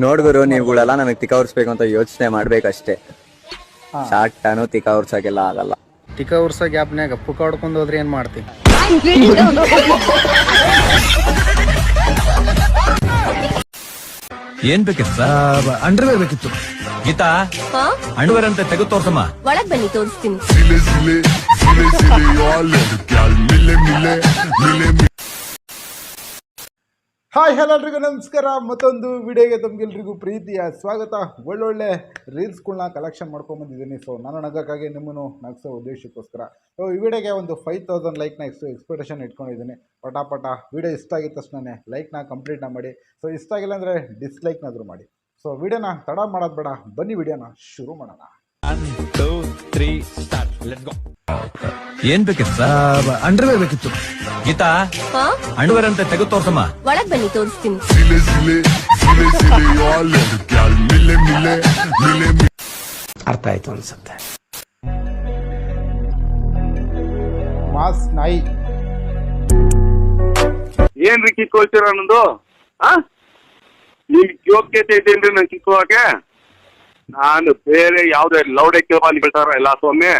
ನೋಡ್ಗುರು ನೀವುಗಳೆಲ್ಲ ನನಗೆ ತಿಕ್ಕ ಉರ್ಸ್ಬೇಕು ಅಂತ ಯೋಚನೆ ಮಾಡ್ಬೇಕಷ್ಟೇ. ಶಾರ್ಟ್ ಟನು ತಿಕ್ಕ ಉರ್ಸಕ್ಕೆಲ್ಲ ಆಗಲ್ಲ. ತಿಕ್ಕ ಉರ್ಸ ಗ್ಯಾಪ್ನ್ಯಾಗ ಪುಕ್ಕ ಹೊಡ್ಕೊಂಡು ಹೋದ್ರೆ ಏನ್ ಮಾಡ್ತಿ? ಏನ್ ಬೇಕಿತ್ತು? ಅಂಡರ್ವೇರ್ ಬೇಕಿತ್ತು. ಗೀತಾ, ಅಂಡರ್ವೇರ್ ಅಂತ ತೆಗೆದು ತೋರ್ಸಮ್ಮ. ಒಳಗ್ ಬನ್ನಿ ತೋರಿಸ್ತೀನಿ. ಹಾಯ್ ಹಲೋ ಎಲ್ರಿಗೂ ನಮಸ್ಕಾರ. ಮತ್ತೊಂದು ವಿಡಿಯೋಗೆ ತಮಗೆಲ್ರಿಗೂ ಪ್ರೀತಿಯ ಸ್ವಾಗತ. ಒಳ್ಳೊಳ್ಳೆ ರೀಲ್ಸ್ಗಳನ್ನ ಕಲೆಕ್ಷನ್ ಮಾಡ್ಕೊಂಬಂದಿದ್ದೀನಿ. ಸೊ ನಾನು ನಗೋಕ್ಕಾಗಿ ನಿಮ್ಮನ್ನು ನಗಿಸೋ ಉದ್ದೇಶಕ್ಕೋಸ್ಕರ ಈ ವಿಡಿಯೋಗೆ ಒಂದು 5000 ಲೈಕ್ನ ಎಕ್ಸ್ಪೆಕ್ಟೇಷನ್ ಇಟ್ಕೊಂಡಿದ್ದೀನಿ. ಪಟಾಪಟ ವಿಡಿಯೋ ಇಷ್ಟ ಆಗಿದ ತಕ್ಷಣ ಲೈಕ್ನ ಕಂಪ್ಲೀಟ್ನ ಮಾಡಿ. ಸೊ ಇಷ್ಟ ಆಗಿಲ್ಲ ಅಂದರೆ ಡಿಸ್ಲೈಕ್ನಾದರೂ ಮಾಡಿ. ಸೊ ವಿಡಿಯೋನ ತಡ ಮಾಡೋದು ಬೇಡ, ಬನ್ನಿ ವಿಡಿಯೋನ ಶುರು ಮಾಡೋಣ. 1 2 3 ಸ್ಟಾರ್ಟ್. Let's go. ಏನ್ ಬೇಕಿತ್ತು? ಅಂಡರ್ವೇರ್ ಬೇಕಿತ್ತು. ಗೀತಾ, ಅಂಡರ್ವೇರ್ ಅಂತ ತೆಗೆದು ತೋರ್ಸಮ್ಮ. ಒಳಗ್ ಬನ್ನಿ ತೋರಿಸ್ತೀನಿ. ಅರ್ಥ ಆಯ್ತು ಅನ್ಸುತ್ತೆ. ಮಾಸ್ ನಾಯಿ ಏನ್ರಿ ಕಿತ್ಕೊಳ್ತೀರ ಅನ್ನೋದು? ನಿಮ್ಗೆ ಯೋಗ್ಯತೆ ಇದೇನ್ರಿ ನಾನು ಕಿತ್ಕೋಕೆ? ನಾನು ಬೇರೆ ಯಾವ್ದೇ ಲೌಡೆ ಕೇಬಲ್ ಹೇಳ್ತಾರ ಎಲ್ಲ ಸ್ವಾಮಿ.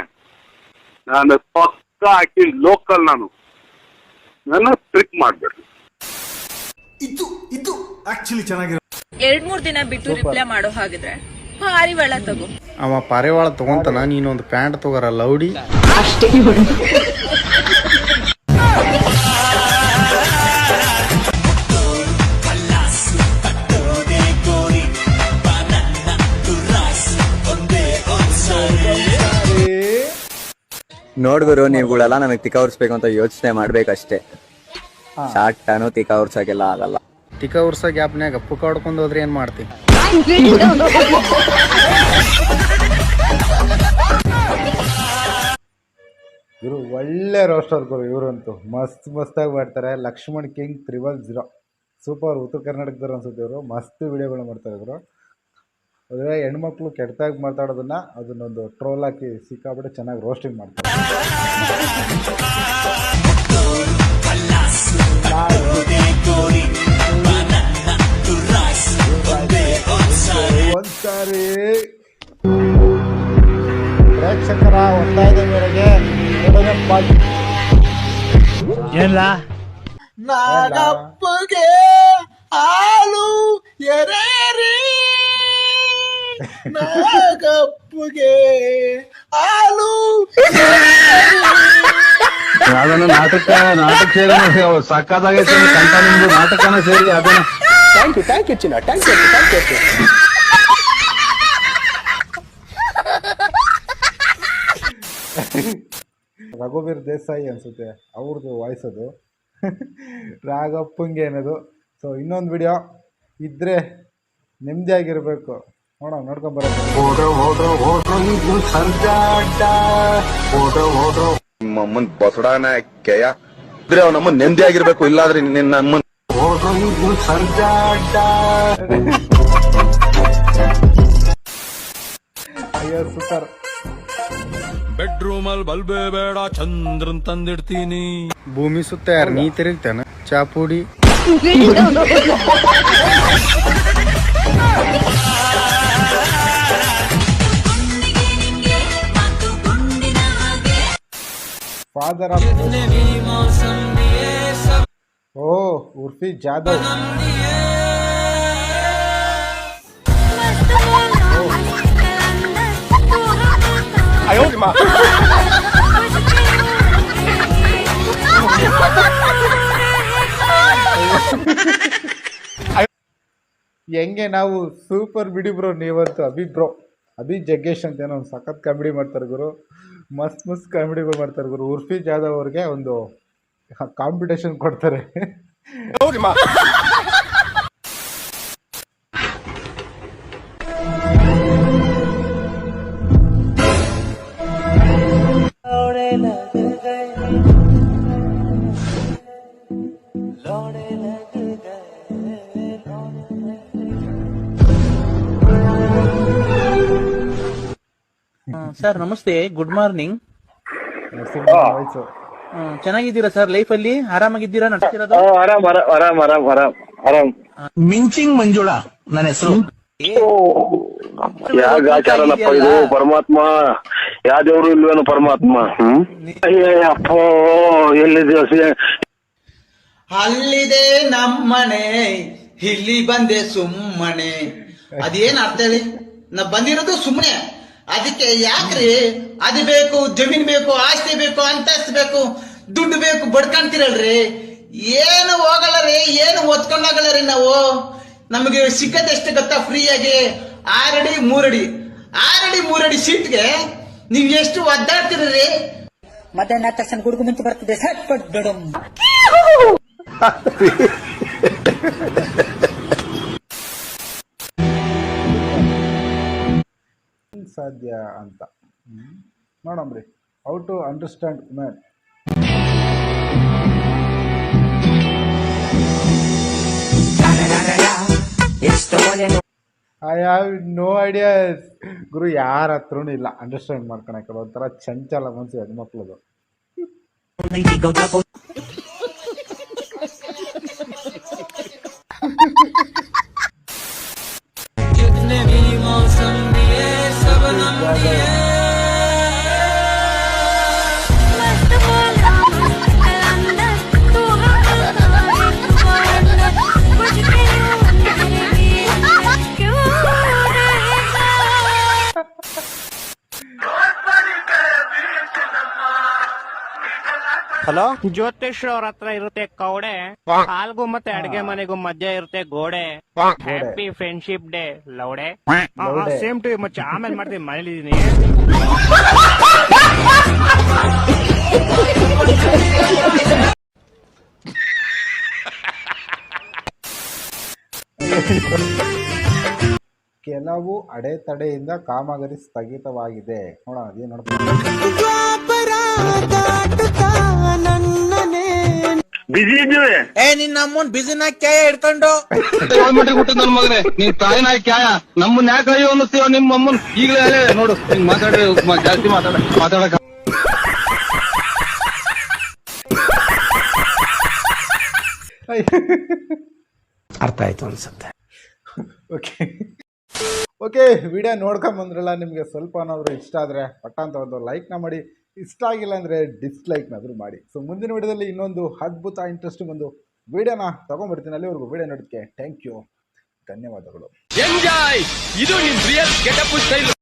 ನಾನು ಪಕ್ಕ ಹಾಕಿ ಲೋಕಲ್, ನನ್ನ ಟ್ರಿಕ್ ಮಾಡ್ಬೇಡ್ರಿ. ಇದು ಆಕ್ಚುಲಿ ಚೆನ್ನಾಗಿರೋ 2-3 ದಿನ ಬಿಟ್ಟು ರಿಪ್ಲೈ ಮಾಡೋ ಹಾಗಿದ್ರೆ ಪಾರಿವಾಳ ತಗೋ. ಅವ ಪಾರಿವಾಳ ತಗೊಂತಾನ, ನೀನೊಂದು ಪ್ಯಾಂಟ್ ತಗೋರ ಲೌಡಿ. ನೋಡ್ಗುರು ನೀವುಗಳೆಲ್ಲ ನನಗೆ ತಿಕ್ಕ ಉರ್ಸ್ಬೇಕು ಅಂತ ಯೋಚನೆ ಮಾಡ್ಬೇಕಷ್ಟೇ. ಶಾರ್ಟ್ ಟನು ತಿಕ್ಕ ಉರ್ಸಕ್ಕೆಲ್ಲ ಆಗಲ್ಲ. ತಿಕ್ಕ ಉರ್ಸ ಗ್ಯಾಪ್ನ್ಯಾಗ ಪುಕ್ಕ ಹೊಡ್ಕೊಂಡು ಹೋದ್ರೆ ಏನ್ ಮಾಡ್ತಿ? ಇವರು ಒಳ್ಳೆ ರೋಸ್ಟರ್ ಗುರು. ಇವರಂತೂ ಮಸ್ತಾಗಿ ಮಾಡ್ತಾರೆ. Lakshman king 000 super. ಉತ್ತರ ಕರ್ನಾಟಕದವ್ರು ಅನ್ಸುತ್ತೆ ಇವರು. ಮಸ್ತ್ ವಿಡಿಯೋಗಳು ಮಾಡ್ತಾರೆ ಇವರು. ಆದರೆ ಹೆಣ್ಮಕ್ಳು ಕೆಟ್ಟದಾಗಿ ಮಾತಾಡೋದನ್ನ ಅದನ್ನೊಂದು ಟ್ರೋಲ್ ಹಾಕಿ ಸಿಕ್ಕಾಬಿಟ್ಟು ಚೆನ್ನಾಗಿ ರೋಸ್ಟಿಂಗ್ ಮಾಡ್ತಾರೆ. ಒಂದ್ಸಾರಿ ಪ್ರೇಕ್ಷಕರ ಒತ್ತಾಯದ ಮೇರೆಗೆ ನಾಗಪ್ಪಗೆ ಹಾಲು ಎರೇರಿ, ನಾಗಪ್ಪಗೆ ಹಾಲು ಅದನ್ನ ನಾಟಕ ಸೇರಿ ಸಕ್ಕದಾಗೈತೆ ಕಂಟ. ನಿಮ್ದು ನಾಟಕನ ಸೇರಿ ಅದನ್ನ ಥ್ಯಾಂಕ್ ಯು ಚಿನ್ನ, ಥ್ಯಾಂಕ್ ಯು. ರಘುವೀರ್ ದೇಸಾಯಿ ಅನ್ಸುತ್ತೆ ಅವ್ರದ್ದು ವಾಯ್ಸ್ ಅದು. ರಾಗಪ್ಪಂಗೆ ಏನದು. ಸೊ ಇನ್ನೊಂದು ವಿಡಿಯೋ ಇದ್ರೆ ನೆಮ್ಮದಿಯಾಗಿರ್ಬೇಕು. ನೋಡ್ಕೊಂಬರೋದು. ನಮ್ಮನ್ ಬಸಡಾನ ಕೆಯ ಇದ್ರೆ ಅವ್ ನಮ್ಮನ್ ನೆಮ್ಮದಿ ಆಗಿರ್ಬೇಕು. ಇಲ್ಲಾದ್ರೆ ನಿನ್ನ ನಮ್ಮನ್ ಅಯ್ಯೋ ಸೂಪರ್. ಬೆಡ್ರೂಮ್ ಅಲ್ಲಿ ಬಲ್ಬೇ ಬೇಡ, ಚಂದ್ರನ್ ತಂದಿಡ್ತೀನಿ. ಭೂಮಿ ಸುತ್ತ ಯಾರು ನೀ ತಿರುಗ್ತಾನ? ಚಾಪುಡಿ ಫಾದರ್ ಆಫ್ ಉರ್ಫಿ ಜಾಧವ್. ಹೆಂಗೆ ನಾವು ಸೂಪರ್ ಬಿಡಿ ಬ್ರೋ ನೀವಂತೂ. ಅಭಿ ಜಗ್ಗೇಶ್ ಅಂತ ಏನೋ ಒಂದು ಸಖತ್ ಕಾಮಿಡಿ ಮಾಡ್ತಾರೆ ಗುರು. ಮಸ್ತ್ ಕಾಮಿಡಿಗಳು ಮಾಡ್ತಾರೆ ಗುರು. ಉರ್ಫಿ ಜಾಧವ್ ಅವ್ರಿಗೆ ಒಂದು ಕಾಂಪಿಟೇಷನ್ ಕೊಡ್ತಾರೆ. ಸರ್ ನಮಸ್ತೆ, ಗುಡ್ ಮಾರ್ನಿಂಗ್. ವಯಸ್ಸು ಚೆನ್ನಾಗಿದ್ದೀರಾ ಸರ್? ಲೈಫ್ ಅಲ್ಲಿ ಆರಾಮಾಗಿದ್ದೀರಾ? ನಡ್ತಿರೋದು ಆರಾಮ್ ಆರಾಮ್ ಆರಾಮ್ ಆರಾಮ್ ಆರಾಮ್ ಆರಾಮ್. ಮಿಂಚಿಂಗ್ ಮಂಜುಳಾ ನನ್ನ ಹೆಸರು. ಯಾವ ಆಚಾರನಪ್ಪ ಇದು ಪರಮಾತ್ಮ? ಯಾವ ದೇವ್ರು ಇಲ್ವೇನು ಪರಮಾತ್ಮ? ಅಪ್ಪೋ ಎಲ್ಲಿದೆ? ಅಲ್ಲಿದೆ ನಮ್ಮನೆ, ಇಲ್ಲಿ ಬಂದೆ ಸುಮ್ಮನೆ. ಅದೇನ್ ಅರ್ಥ ಹೇಳಿ? ನಾ ಬಂದಿರೋದು ಸುಮ್ಮನೆ. ಅದಕ್ಕೆ ಯಾಕ್ರಿ ಅದು ಬೇಕು, ಜಮೀನ್ ಬೇಕು, ಆಸ್ತಿ ಬೇಕು, ಅಂತಸ್ತು ಬೇಕು, ದುಡ್ಡು ಬೇಕು ಬಡ್ಕೊಂತೀರಲ್ರಿ? ಏನು ಹೋಗಲ್ಲ ರೀ, ಏನು ಒತ್ಕೊಂಡಾಗಲ್ಲ ರೀ ನಾವು. ನಮಗೆ ಸಿಕ್ಕದೆಷ್ಟು ಗೊತ್ತಾ ಫ್ರೀಯಾಗಿ? 6 ಅಡಿ 3 ಅಡಿ 6 ಅಡಿ 3 ಅಡಿ ಸೀಟ್ಗೆ ನೀವ್ ಎಷ್ಟು ಒದ್ದಾಡ್ತಿರ್ರಿ? ಮಧ್ಯಾಹ್ನ ತಕ್ಷಣ ಗುಡುಗು ಮುಂಚೆ ಬರ್ತಿದೆ ಸಟ್ ಪಟ್ ದೊಡಮ್. ಸಾಧ್ಯ ಅಂತ ನೋಡಮ್ರಿ. How to understand women. I have no ideas ಗುರು. ಯಾರ ಹತ್ರನೂ ಇಲ್ಲ ಅಂಡರ್ಸ್ಟ್ಯಾಂಡ್ ಮಾಡ್ಕೊಳಕ್ಕೆ. ಒಂಥರ ಚಂಚಲ ಮನ್ಸು ಹೆಣ್ಮಕ್ಳದು. ಹಲೋ, ಜ್ಯೋತಿಷ್ ಅವ್ರ ಹತ್ರ ಇರುತ್ತೆ ಕೌಡೆ, ಹಾಲ್ಗೂ ಮತ್ತೆ ಅಡ್ಗೆ ಮನೆಗೂ ಮಧ್ಯ ಇರುತ್ತೆ ಗೋಡೆ. ಹ್ಯಾಪಿ ಫ್ರೆಂಡ್ಶಿಪ್ ಡೇ ಲೌಡೆ. ಸೇಮ್ ಟು ಮಚ್ಚ. ಆಮೇಲೆ ಮಾಡ್ತೀನಿ, ಮನೇಲಿದ್ದೀನಿ. ಕೆಲವು ಅಡೆತಡೆಯಿಂದ ಕಾಮಗಾರಿ ಸ್ಥಗಿತವಾಗಿದೆ. ನೋಡೋಣ ಅದೇನು ನೋಡ್ತಾರೆ. ಬಿಸಿ ಇದ್ದೀವಿ. ನಿನ್ನ ಅಮ್ಮನ್ ಬಿಸಿನ ಕೈ ಹಿಡ್ಕೊಂಡು ನನ್ ಮಗನೇ, ನೀನ್ ತಾಯಿನ ಕ್ಯಾಯ ನಮ್ಮನ್ನ ಯಾಕೆ ಅಯ್ಯೋ ಅನ್ನಿಸ್ತೀವ? ನಿಮ್ಮ ಅಮ್ಮನ್ ಈಗಲೇ ನೋಡು, ಹಿಂಗ್ ಮಾತಾಡಿ ಜಾಸ್ತಿ ಮಾತಾಡಕ. ಅರ್ಥ ಆಯ್ತು ಅನ್ಸುತ್ತೆ. ಓಕೆ ವಿಡಿಯೋ ನೋಡ್ಕೊಂಬಂದ್ರಲ್ಲ, ನಿಮಗೆ ಸ್ವಲ್ಪ ಏನಾದರೂ ಇಷ್ಟ ಆದರೆ ಪಟ್ಟ ಅಂತ ಒಂದು ಲೈಕ್ನ ಮಾಡಿ. ಇಷ್ಟ ಆಗಿಲ್ಲ ಅಂದರೆ ಡಿಸ್ಲೈಕ್ನಾದರೂ ಮಾಡಿ. ಸೊ ಮುಂದಿನ ವಿಡಿಯೋದಲ್ಲಿ ಇನ್ನೊಂದು ಅದ್ಭುತ ಇಂಟ್ರೆಸ್ಟಿಂಗ್ ಒಂದು ವಿಡಿಯೋನ ತೊಗೊಂಡ್ಬರ್ತೀನಿ. ಅಲ್ಲಿವರೆಗೂ ವಿಡಿಯೋ ನೋಡೋದಕ್ಕೆ ಥ್ಯಾಂಕ್ ಯು, ಧನ್ಯವಾದಗಳು. ಎಂಜಾಯ್. ಇದು ನಿಮ್ ರಿಯಲ್ ಗೆಟಪ್ ಸ್ಟೈಲ್.